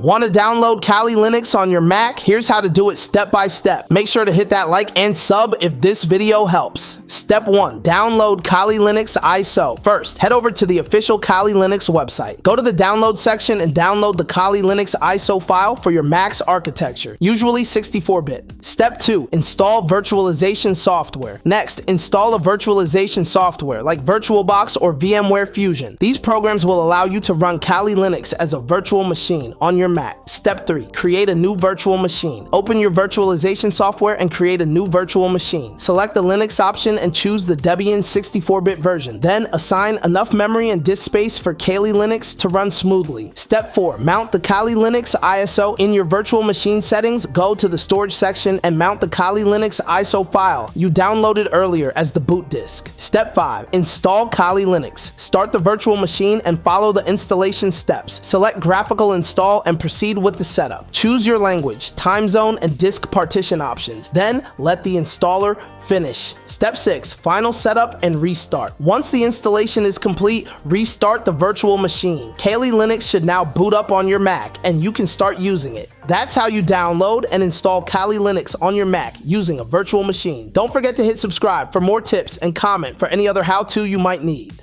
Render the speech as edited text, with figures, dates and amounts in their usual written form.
Want to download Kali Linux on your Mac? Here's how to do it step by step. Make sure to hit that like and sub if this video helps. Step 1. Download Kali Linux ISO. First, head over to the official Kali Linux website. Go to the download section and download the Kali Linux ISO file for your Mac's architecture, usually 64-bit. Step 2. Install virtualization software. Next, install a virtualization software like VirtualBox or VMware Fusion. These programs will allow you to run Kali Linux as a virtual machine on your Mac. Step 3. Create a new virtual machine. Open your virtualization software and create a new virtual machine. Select the Linux option and choose the Debian 64-bit version. Then assign enough memory and disk space for Kali Linux to run smoothly. Step 4. Mount the Kali Linux ISO in your virtual machine settings. Go to the storage section and mount the Kali Linux ISO file you downloaded earlier as the boot disk. Step 5. Install Kali Linux. Start the virtual machine and follow the installation steps. Select graphical install and proceed with the setup. Choose your language, time zone, and disk partition options. Then let the installer finish. Step 6. Final setup and restart. Once the installation is complete, restart the virtual machine. Kali Linux should now boot up on your Mac and you can start using it. That's how you download and install Kali Linux on your Mac using a virtual machine. Don't forget to hit subscribe for more tips and comment for any other how-to you might need.